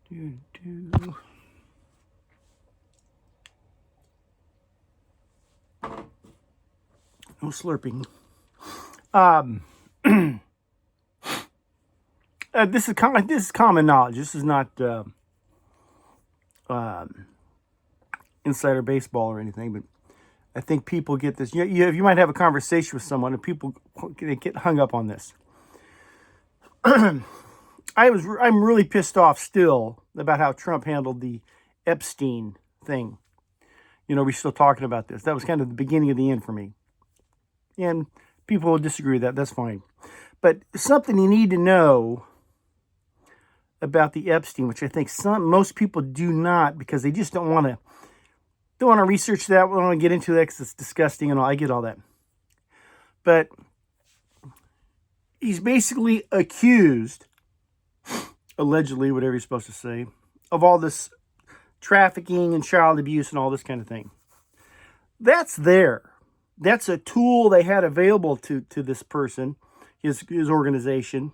Do, do. No slurping. This is common knowledge. This is not insider baseball or anything, but I think people get this. You might have a conversation with someone, and people get hung up on this. I'm really pissed off still about how Trump handled the Epsteeen thing. We're still talking about this. That was kind of the beginning of the end for me. And people will disagree with that. That's fine. But something you need to know about the Epstein, which I think most people do not, because they just don't want to research that. We don't want to get into that because it's disgusting and all. I get all that. But he's basically accused, allegedly, whatever you're supposed to say, of all this trafficking and child abuse and all this kind of thing. That's there. That's a tool they had available to this person, his organization.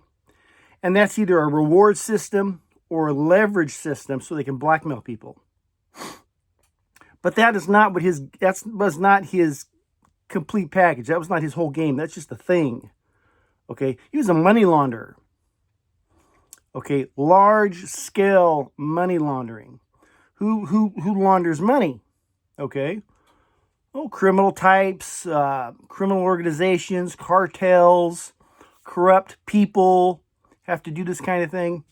And that's either a reward system or a leverage system so they can blackmail people. But that was not his complete package. That was not his whole game. That's just a thing. Okay, he was a money launderer. Okay, large scale money laundering. Who launders money? Okay, criminal types, criminal organizations, cartels, corrupt people have to do this kind of thing.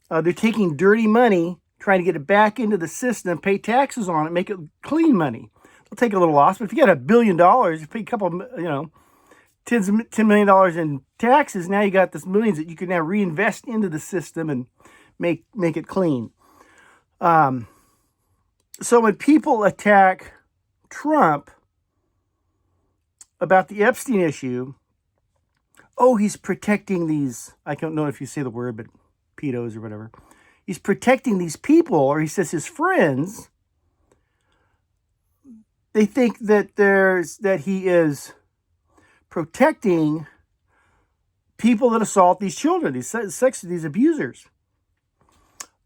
They're taking dirty money, trying to get it back into the system, pay taxes on it, make it clean money. They'll take a little loss, but if you got $1 billion, you pay a couple, $10 million in taxes. Now you got this millions that you can now reinvest into the system and make it clean. So when people attack Trump about the Epstein issue, he's protecting these, I don't know if you say the word, but pedos or whatever. He's protecting these people, or he says his friends. They think that he is protecting people that assault these children, these abusers.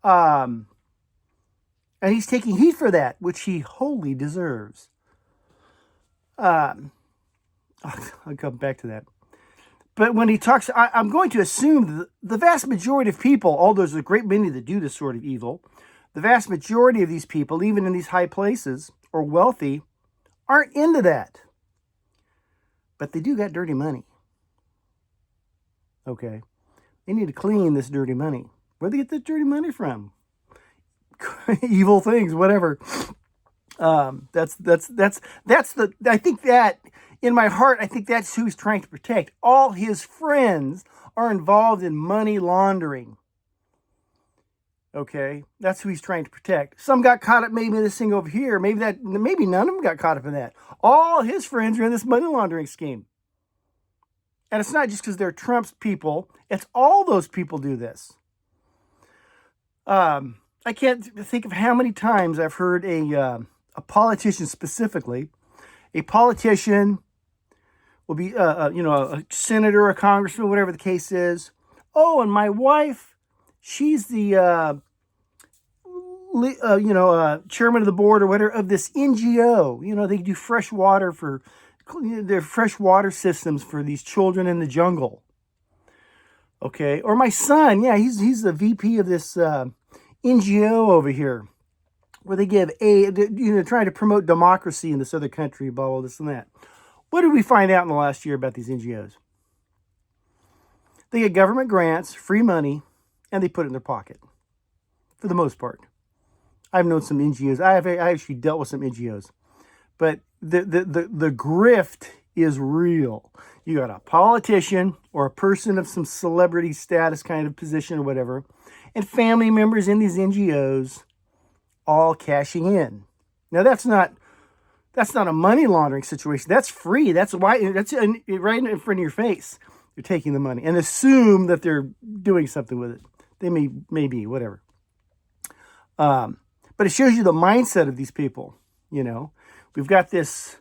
And he's taking heat for that, which he wholly deserves. I'll come back to that. But when he talks, I'm going to assume the vast majority of people, although there's a great many that do this sort of evil, the vast majority of these people, even in these high places or wealthy, aren't into that. But they do got dirty money. Okay. They need to clean this dirty money. Where do they get this dirty money from? Evil things, whatever. I think that in my heart, I think that's who he's trying to protect. All his friends are involved in money laundering. Okay, that's who he's trying to protect. Some got caught up maybe in this thing over here. Maybe none of them got caught up in that. All his friends are in this money laundering scheme. And it's not just because they're Trump's people. It's all those people do this. I can't think of how many times I've heard a politician specifically, a politician will be, a senator, a congressman, whatever the case is. Oh, and my wife, she's the, chairman of the board or whatever of this NGO. They do fresh water for their fresh water systems for these children in the jungle. Okay, or my son, he's the VP of this NGO over here, where they give aid, trying to promote democracy in this other country, blah, blah, this and that. What did we find out in the last year about these NGOs? They get government grants, free money, and they put it in their pocket, for the most part. I've known some NGOs. I actually dealt with some NGOs. But the grift is real. You got a politician or a person of some celebrity status kind of position or whatever, and family members in these NGOs all cashing in. Now that's not a money laundering situation. That's free. That's right in front of your face. You're taking the money and assume that they're doing something with it. They may be, whatever. But it shows you the mindset of these people. We've got this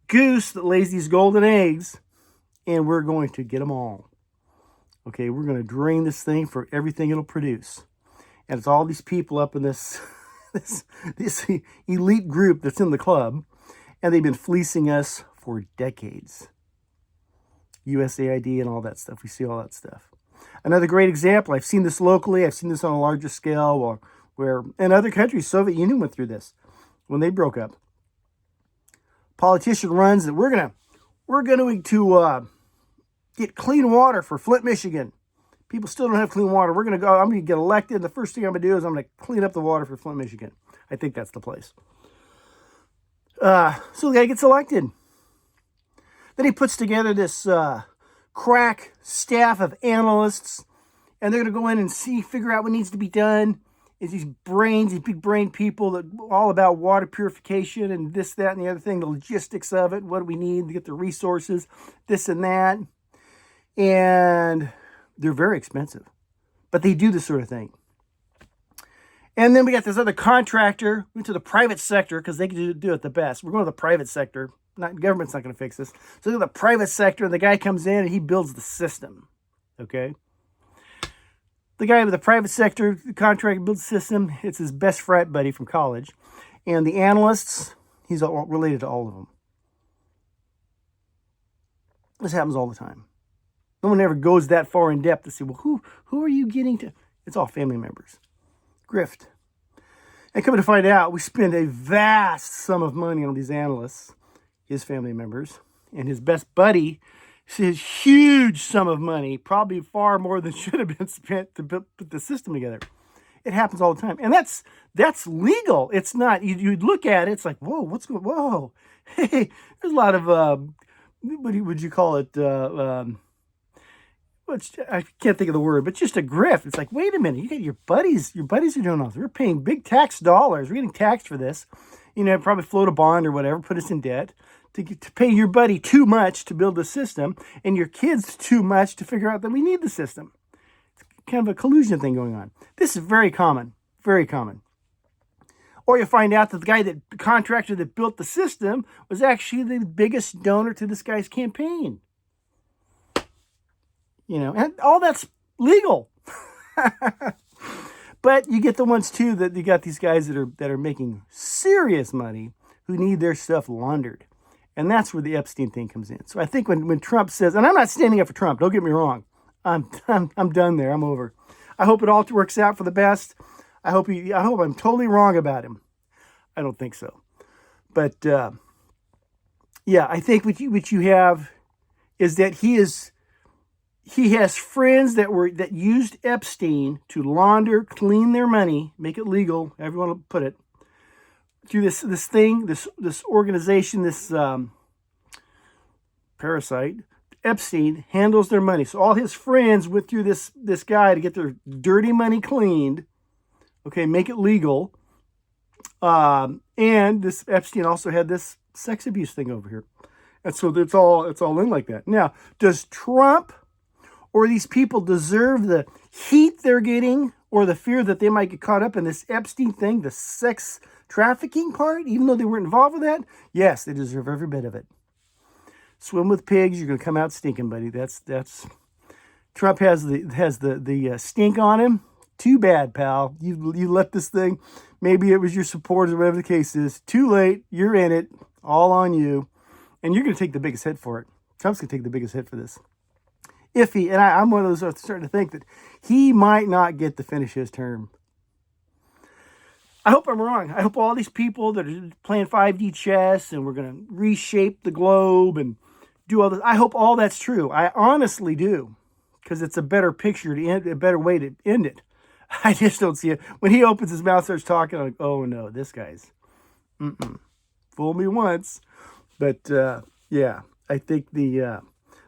goose that lays these golden eggs, and we're going to get them all. Okay, we're going to drain this thing for everything it'll produce. And it's all these people up in this, this elite group that's in the club. And they've been fleecing us for decades. USAID and all that stuff. We see all that stuff. Another great example, I've seen this locally. I've seen this on a larger scale where in other countries, Soviet Union went through this when they broke up. Politician runs that we're going to get clean water for Flint, Michigan. People still don't have clean water. I'm going to get elected. The first thing I'm going to do is I'm going to clean up the water for Flint, Michigan. I think that's the place. So the guy gets elected. Then he puts together this crack staff of analysts, and they're going to go in and figure out what needs to be done. Is these big brain people that all about water purification and this, that, and the other thing, the logistics of it, what do we need to get the resources, this and that. And they're very expensive, but they do this sort of thing. And then we got this other contractor, went to the private sector because they can do it the best. We're going to the private sector. Government's not going to fix this. So look at the private sector, and the guy comes in and he builds the system. Okay? The guy with the private sector, the contractor builds the system. It's his best frat buddy from college. And the analysts, he's related to all of them. This happens all the time. No one ever goes that far in depth to say, well, who are you getting to? It's all family members. Grift. And coming to find out, we spend a vast sum of money on these analysts, his family members, and his best buddy, his huge sum of money, probably far more than should have been spent to put the system together. It happens all the time. And that's legal. It's not, you look at it, it's like, whoa, hey, there's a lot of, what would you call it, I can't think of the word, but just a grift. It's like, wait a minute, you got your buddies are doing all this. We're paying big tax dollars. We're getting taxed for this. Probably float a bond or whatever, put us in debt to pay your buddy too much to build the system and your kids too much to figure out that we need the system. It's kind of a collusion thing going on. This is very common, very common. Or you find out that the contractor that built the system was actually the biggest donor to this guy's campaign. And all that's legal. But you get the ones too that you got these guys that are making serious money who need their stuff laundered. And that's where the Epstein thing comes in. So I think when Trump says, and I'm not standing up for Trump, don't get me wrong. I'm done there. I'm over. I hope it all works out for the best. I hope I'm totally wrong about him. I don't think so. But I think what you have is that he has friends that used Epstein to launder, clean their money, make it legal, however you want to put it, through this organization, this parasite. Epstein handles their money. So all his friends went through this guy to get their dirty money cleaned, okay, make it legal. And this Epstein also had this sex abuse thing over here. And so it's all in like that. Now, does Trump or these people deserve the heat they're getting or the fear that they might get caught up in this Epstein thing, the sex trafficking part, even though they weren't involved with that? Yes, they deserve every bit of it. Swim with pigs, you're going to come out stinking, buddy. That's Trump has the stink on him. Too bad, pal. You let this thing, maybe it was your supporters or whatever the case is. Too late. You're in it. All on you. And you're going to take the biggest hit for it. Trump's going to take the biggest hit for this. I'm one of those that's starting to think that he might not get to finish his term. I hope I'm wrong. I hope all these people that are playing 5D chess and we're going to reshape the globe and do all this, I hope all that's true. I honestly do, because it's a better picture to end, a better way to end it. I just don't see it. When he opens his mouth, starts talking, I'm like, oh no, this guy's, fool me once. But I think the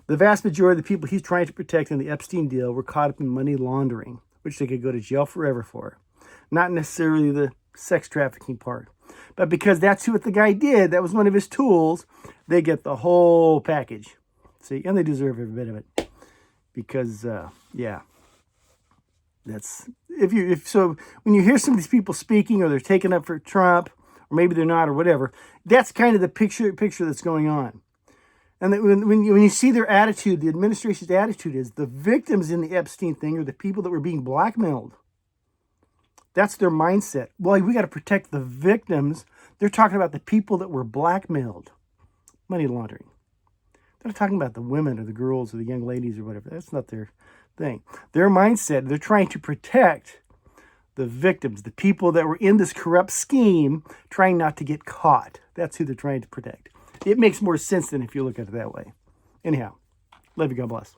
vast majority of the people he's trying to protect in the Epstein deal were caught up in money laundering, which they could go to jail forever for. Not necessarily the sex trafficking part. But because that's what the guy did, that was one of his tools, they get the whole package. See, and they deserve every bit of it. Because, that's, when you hear some of these people speaking, or they're taking up for Trump, or maybe they're not, or whatever, that's kind of the picture that's going on. And when you see their attitude, the administration's attitude is the victims in the Epstein thing are the people that were being blackmailed. That's their mindset. Well, we got to protect the victims. They're talking about the people that were blackmailed. Money laundering. They're not talking about the women or the girls or the young ladies or whatever. That's not their thing. Their mindset, they're trying to protect the victims, the people that were in this corrupt scheme, trying not to get caught. That's who they're trying to protect. It makes more sense than if you look at it that way. Anyhow, love you. God bless.